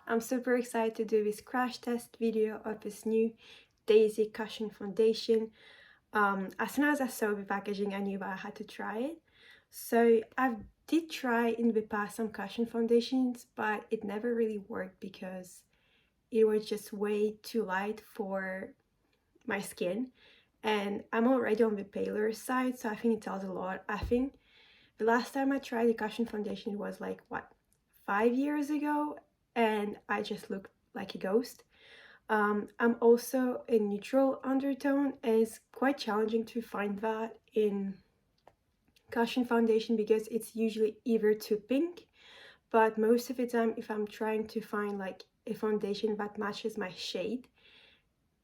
I'm super excited to do this crash test video of this new Dasique Cushion foundation. As soon as I saw the packaging, I knew that I had to try it. So I did try in the past some cushion foundations, but it never really worked because it was just way too light for my skin. And I'm already on the paler side, so I think it tells a lot. I think the last time I tried the cushion foundation was like, what, 5 years ago? And I just looked like a ghost. I'm also a neutral undertone, and it's quite challenging to find that in cushion foundation because it's usually either too pink, but most of the time if I'm trying to find like a foundation that matches my shade,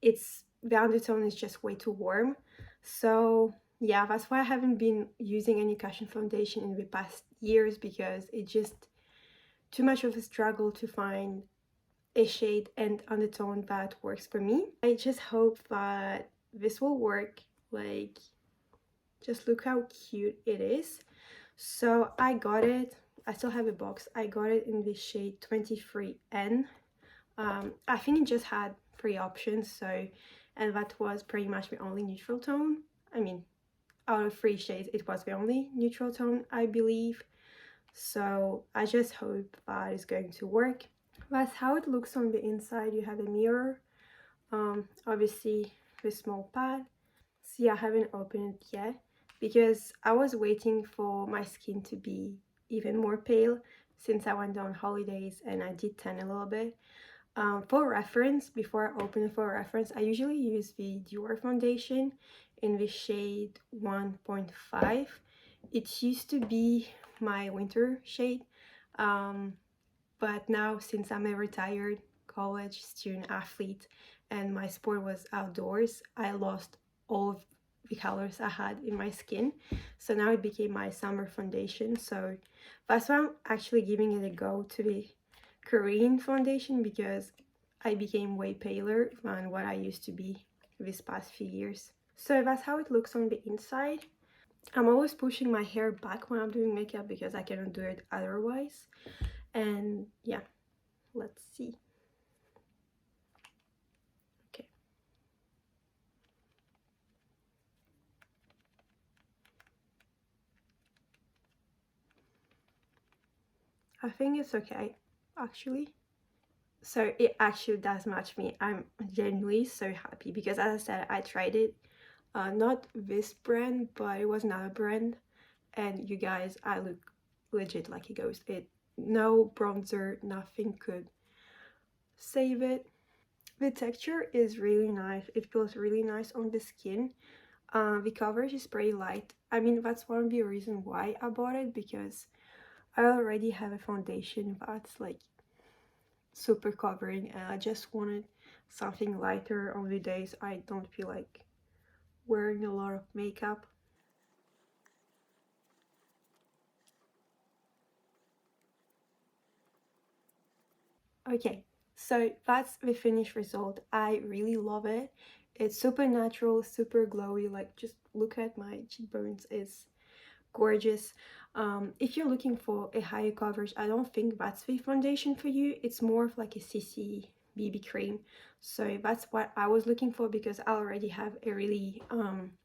the undertone is just way too warm. So yeah, that's why I haven't been using any cushion foundation in the past years, because it's just too much of a struggle to find a shade and undertone that works for me. I just hope that this will work. Like, just look how cute it is. So I got it, I still have a box. I got it in the shade 23N. I think it just had 3 options, and that was pretty much the only neutral tone. I mean, out of 3 shades, it was the only neutral tone, I believe. So I just hope that is going to work. That's how it looks on the inside. You have a mirror, obviously the small pad. See, I haven't opened it yet because I was waiting for my skin to be even more pale since I went on holidays and I did tan a little bit. For reference, before I open it, for reference, I usually use the Dior foundation in the shade 1.5. It used to be my winter shade, but now since I'm a retired college student athlete and my sport was outdoors, I lost all of the colors I had in my skin. So now it became my summer foundation. So that's why I'm actually giving it a go to the Korean foundation, because I became way paler than what I used to be these past few years. So that's how it looks on the inside. I'm always pushing my hair back when I'm doing makeup because I cannot do it otherwise. And yeah, let's see. Okay. I think it's okay, actually. So it actually does match me. I'm genuinely so happy because, as I said, I tried it. Not this brand, but it was another brand. And you guys, I look legit like a ghost. No bronzer, nothing could save it. The texture is really nice. It feels really nice on the skin. The coverage is pretty light. I mean, that's one of the reasons why I bought it, because I already have a foundation that's like super covering, and I just wanted something lighter on the days I don't feel like wearing a lot of makeup. Okay, so that's the finished result. I really love it. It's super natural, super glowy. Like, just look at my cheekbones, it's gorgeous. If you're looking for a higher coverage, I don't think that's the foundation for you. It's more of like a CC BB cream. So that's what I was looking for, because I already have a really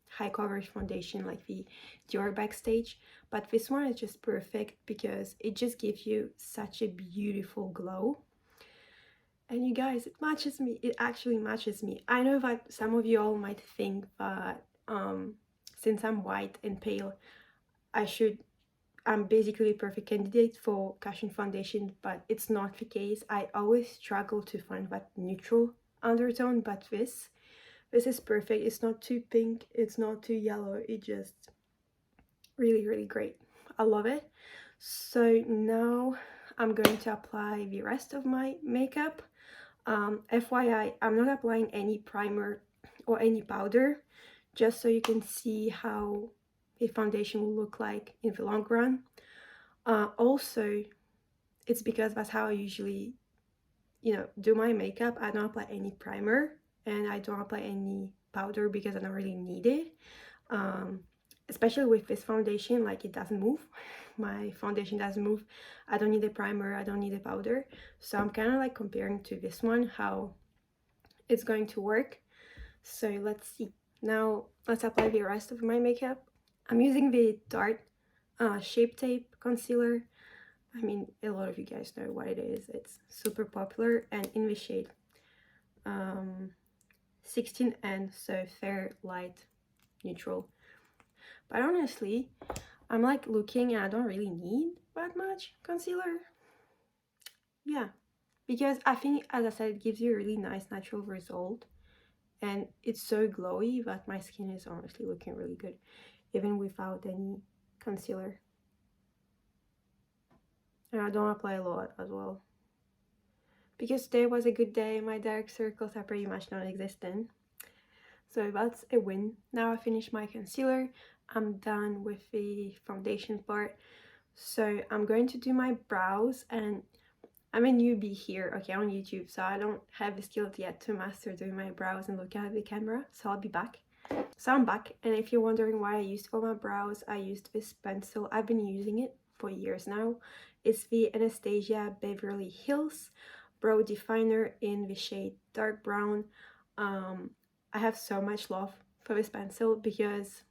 high coverage foundation like the Dior Backstage. But this one is just perfect because it just gives you such a beautiful glow. And you guys, it matches me. It actually matches me. I know that some of you all might think that since I'm white and pale, I'm basically a perfect candidate for cushion foundation, but it's not the case. I always struggle to find that neutral undertone, but this is perfect. It's not too pink, it's not too yellow. It just really great. I love it. So now I'm going to apply the rest of my makeup. FYI, I'm not applying any primer or any powder, just so you can see how a foundation will look like in the long run. Also, it's because that's how I usually, do my makeup. I don't apply any primer and I don't apply any powder because I don't really need it. Especially with this foundation, like, it doesn't move. my foundation doesn't move. I don't need a primer, I don't need a powder. So I'm kind of like comparing to this one, how it's going to work. So let's see. Now let's apply the rest of my makeup. I'm using the Tarte Shape Tape Concealer. I mean, a lot of you guys know what it is. It's super popular and in the shade 16N, so fair, light, neutral. But honestly, I'm like looking and I don't really need that much concealer. Yeah, because I think, as I said, it gives you a really nice natural result. And it's so glowy that my skin is honestly looking really good, even without any concealer. And I don't apply a lot as well, because today was a good day. My dark circles are pretty much non-existent, so that's a win. Now I finished my concealer, I'm done with the foundation part, so I'm going to do my brows. And I'm a newbie here, okay, on YouTube, so I don't have the skills yet to master doing my brows and looking at the camera, so I'll be back. So I'm back, and if you're wondering why I used for my brows, I used this pencil. I've been using it for years now. It's the Anastasia Beverly Hills Brow Definer in the shade dark brown. I have so much love for this pencil because,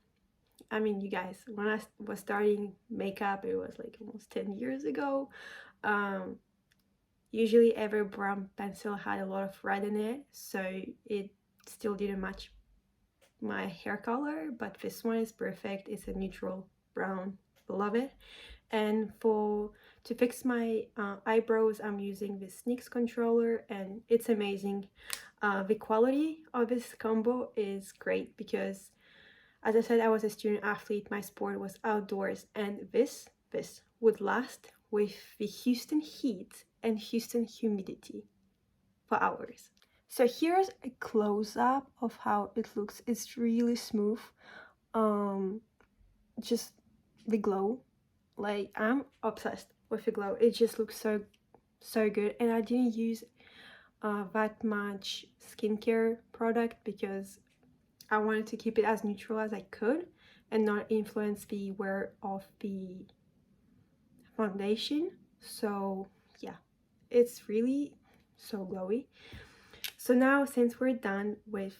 I mean, you guys, when I was starting makeup, it was like almost 10 years ago. Usually every brown pencil had a lot of red in it, so it still didn't match my hair color, but this one is perfect. It's a neutral brown, love it. And to fix my eyebrows, I'm using this NYX controller, and it's amazing. The quality of this combo is great because, as I said, I was a student athlete, my sport was outdoors, and this would last with the Houston heat and Houston humidity for hours. So here's a close-up of how it looks. It's really smooth. Just the glow, like I'm obsessed with the glow. It just looks so good. And I didn't use that much skincare product because I wanted to keep it as neutral as I could and not influence the wear of the foundation. So yeah, it's really so glowy. So now, since we're done with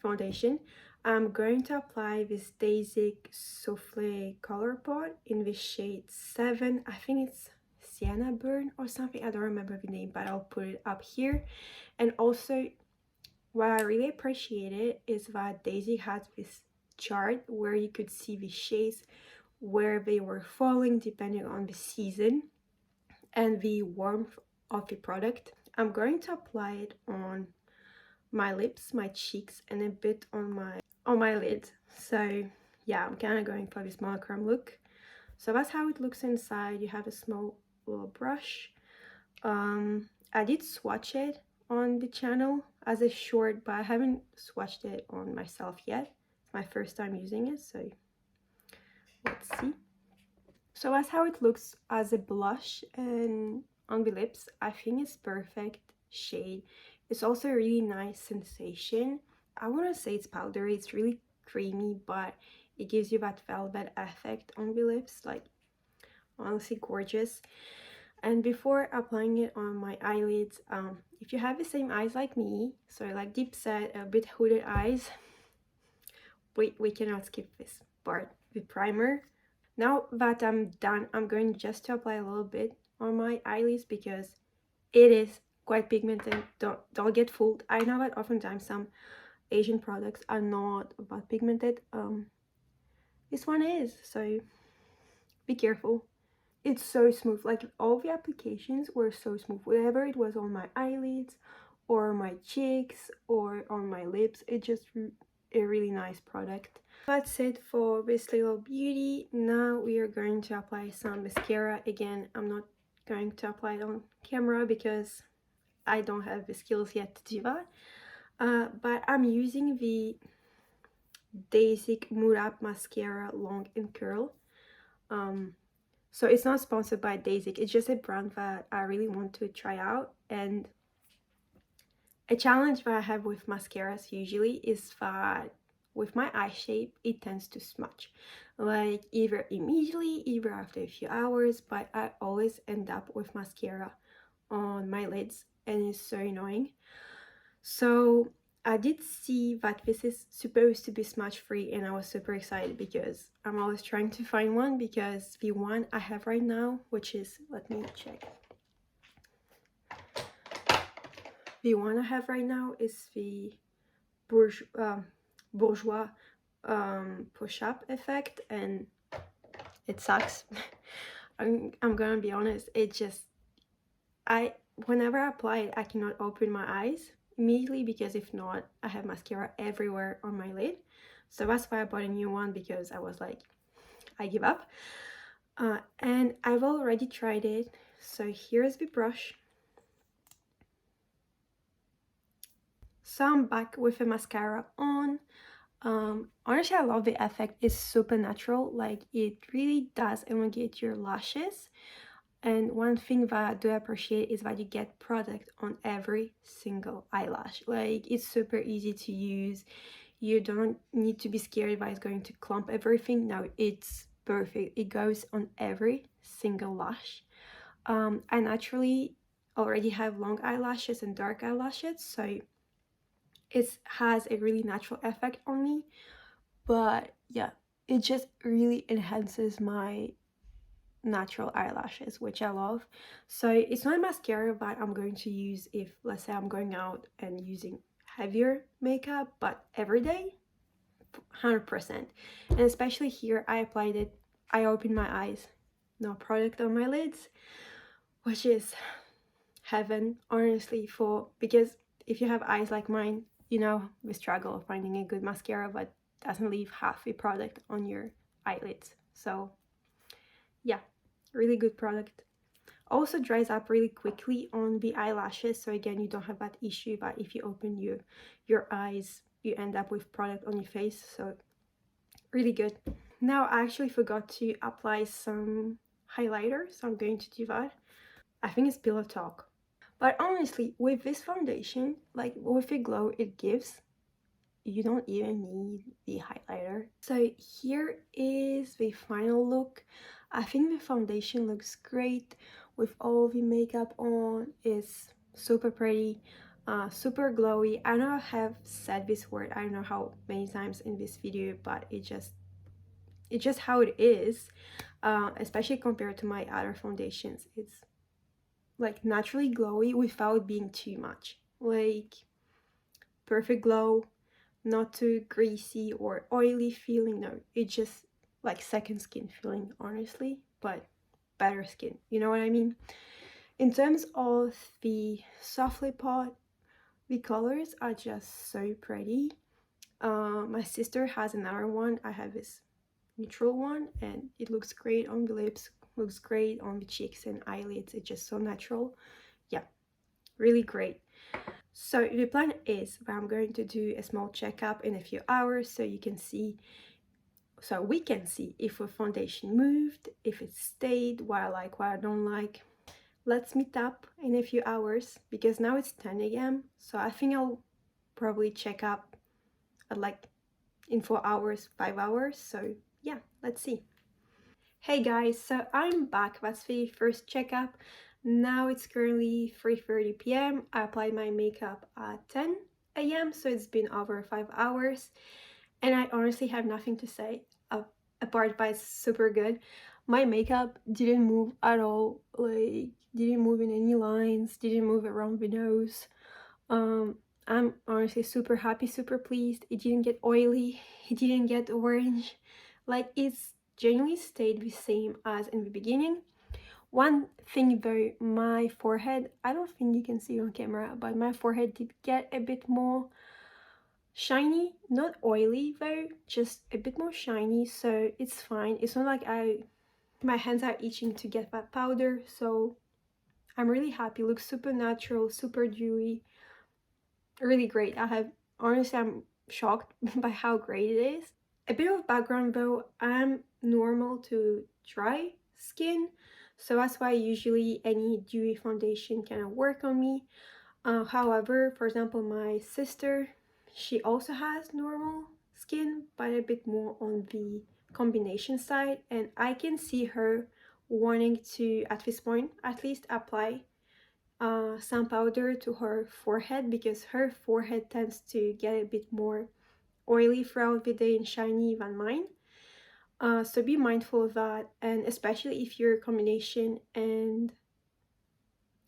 foundation, I'm going to apply this Dasique Souffle Color Pot in the shade 7. I think it's Sienna Burn or something. I don't remember the name, but I'll put it up here. And also, what I really appreciated is that Dasique has this chart where you could see the shades where they were falling depending on the season and the warmth of the product. I'm going to apply it on my lips, my cheeks, and a bit on my lids. So yeah, I'm kind of going for this monochrome look. So that's how it looks inside. You have a small little brush. I did swatch it on the channel as a short, but I haven't swatched it on myself yet. It's my first time using it, so let's see. So that's how it looks as a blush and on the lips. I think it's perfect shade. It's also a really nice sensation. I want to say it's powdery. It's really creamy, but it gives you that velvet effect on the lips. Like, honestly gorgeous. And before applying it on my eyelids, if you have the same eyes like me, so like deep set, a bit hooded eyes, we cannot skip this part, the primer. Now that I'm done, I'm going just to apply a little bit on my eyelids because it is quite pigmented. Don't get fooled. I know that oftentimes some Asian products are not that pigmented. This one is, so be careful. It's so smooth. Like, all the applications were so smooth, whether it was on my eyelids or my cheeks or on my lips. It's just a really nice product. That's it for this little beauty. Now we are going to apply some mascara. Again, I'm not going to apply it on camera because I don't have the skills yet to do that. But I'm using the Dasique Mood Up Mascara Long and Curl. So it's not sponsored by Dasique. It's just a brand that I really want to try out. And a challenge that I have with mascaras usually is that with my eye shape, it tends to smudge, like either immediately, either after a few hours, but I always end up with mascara on my lids and it's so annoying. So I did see that this is supposed to be smudge free and I was super excited because I'm always trying to find one, because the one I have right now, which is, let me check. The one I have right now is the bourgeois push-up effect, and it sucks. I'm gonna be honest, it just, whenever I apply it, I cannot open my eyes immediately, because if not, I have mascara everywhere on my lid. So that's why I bought a new one, because I was like, I give up. And I've already tried it. So here's the brush. So I'm back with a mascara on. Honestly, I love the effect. It's super natural. Like, it really does elongate your lashes. And one thing that I do appreciate is that you get product on every single eyelash. Like, it's super easy to use. You don't need to be scared that it's going to clump everything. No, it's perfect. It goes on every single lash. I naturally already have long eyelashes and dark eyelashes, so it has a really natural effect on me. But yeah, it just really enhances my natural eyelashes, which I love. So it's not a mascara that I'm going to use if, let's say, I'm going out and using heavier makeup, but every day, 100%. And especially here, I applied it, I opened my eyes, no product on my lids, which is heaven, honestly, because if you have eyes like mine, you know the struggle of finding a good mascara but doesn't leave half a product on your eyelids. So yeah, really good product. Also dries up really quickly on the eyelashes, so again, you don't have that issue that if you open your eyes, you end up with product on your face. So really good. Now I actually forgot to apply some highlighter, so I'm going to do that. I think it's Pillow Talk. But honestly, with this foundation, like with the glow it gives, you don't even need the highlighter. So here is the final look. I think the foundation looks great with all the makeup on. It's super pretty, super glowy. I know I have said this word, I don't know how many times in this video, but it's just how it is, especially compared to my other foundations. It's like naturally glowy without being too much. Like, perfect glow, not too greasy or oily feeling. No, it's just like second skin feeling, honestly, but better skin, you know what I mean? In terms of the Souffle Pot, the colors are just so pretty. My sister has another one. I have this neutral one, and it looks great on the lips, looks great on the cheeks and eyelids. It's just so natural. Yeah, really great. So the plan is that I'm going to do a small checkup in a few hours, so you can see, so we can see if a foundation moved, if it stayed, what I like, what I don't like. Let's meet up in a few hours, because now it's 10 a.m. So I think I'll probably check up at like in 4 hours, 5 hours. So yeah, let's see. Hey guys, so I'm back. That's the first checkup. Now it's currently 3:30 p.m. I applied my makeup at 10 a.m. so it's been over 5 hours, and I honestly have nothing to say apart by it's super good. My makeup didn't move at all, like didn't move in any lines, didn't move around the nose. um I'm honestly super happy, super pleased. It didn't get oily, it didn't get orange, like it's genuinely stayed the same as in the beginning. One thing though, my forehead, I don't think you can see it on camera, but my forehead did get a bit more shiny, not oily though, just a bit more shiny, so it's fine. It's not like my hands are itching to get that powder, so I'm really happy. It looks super natural, super dewy, really great. Honestly, I'm shocked by how great it is. A bit of background though, I'm normal to dry skin, so that's why usually any dewy foundation cannot work on me. However, for example, my sister, she also has normal skin, but a bit more on the combination side. And I can see her wanting to, at this point at least, apply sun powder to her forehead, because her forehead tends to get a bit more oily throughout the day and shiny than mine. So be mindful of that, and especially if you're a combination and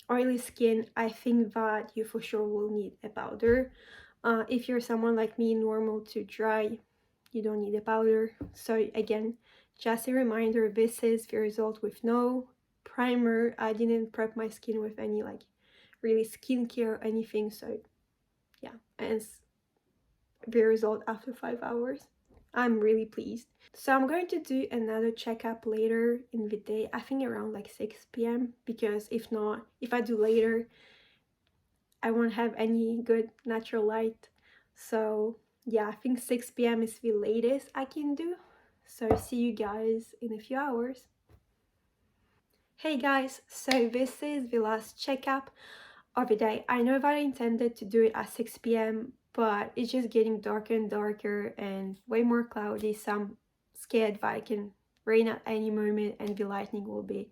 oily skin, I think that you for sure will need a powder. If you're someone like me, normal to dry, you don't need a powder. So again, just a reminder, this is the result with no primer. I didn't prep my skin with any like really skincare or anything. So yeah, and it's the result after 5 hours. I'm really pleased. So I'm going to do another checkup later in the day, I think around like 6 p.m. because if not, if I do later, I won't have any good natural light. So yeah, I think 6 p.m. is the latest I can do. So see you guys in a few hours. Hey guys, so this is the last checkup of the day. I know that I intended to do it at 6 p.m., but it's just getting darker and darker and way more cloudy, so I'm scared that it can rain at any moment and the lightning will be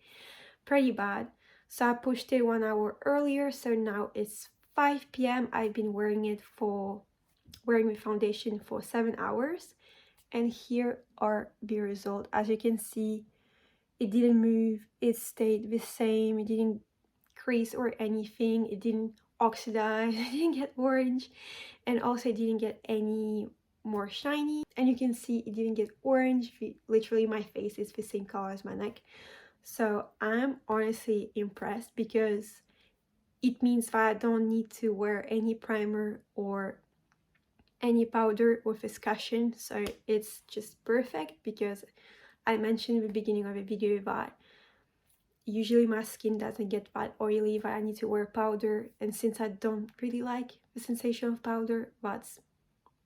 pretty bad. So I pushed it 1 hour earlier, so now it's 5 p.m. I've been wearing the foundation for 7 hours, and here are the results. As you can see, it didn't move, it stayed the same, it didn't crease or anything, it didn't oxidize, it didn't get orange, and also it didn't get any more shiny. And you can see it didn't get orange. Literally my face is the same color as my neck. So I'm honestly impressed, because it means that I don't need to wear any primer or any powder with this cushion. So it's just perfect, because I mentioned in the beginning of the video that usually my skin doesn't get that oily that I need to wear powder, and since I don't really like the sensation of powder, that's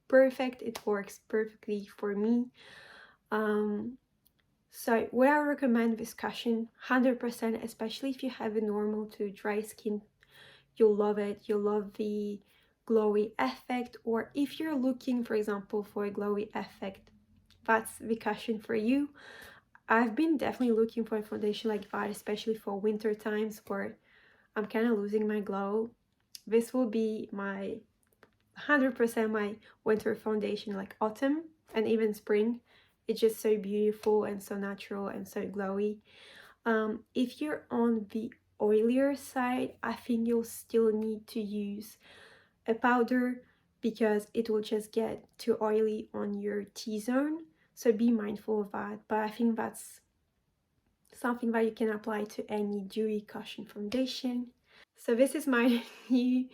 perfect. It works perfectly for me. So would I recommend this cushion? 100%, especially if you have a normal to dry skin. You'll love it. You'll love the glowy effect, or if you're looking, for example, for a glowy effect, that's the cushion for you. I've been definitely looking for a foundation like that, especially for winter times where I'm kind of losing my glow. This will be my 100% my winter foundation, like autumn and even spring. It's just so beautiful and so natural and so glowy. If you're on the oilier side, I think you'll still need to use a powder, because it will just get too oily on your T-zone. So be mindful of that. But I think that's something that you can apply to any Dewy Cushion foundation. So this is my new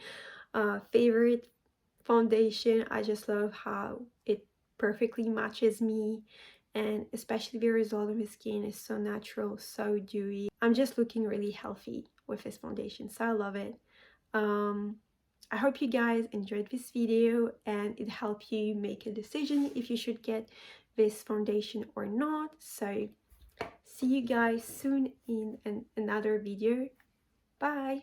favorite foundation. I just love how it perfectly matches me, and especially the result of my skin is so natural, so dewy. I'm just looking really healthy with this foundation, so I love it. I hope you guys enjoyed this video and it helped you make a decision if you should get this foundation or not. So see you guys soon in another video. Bye.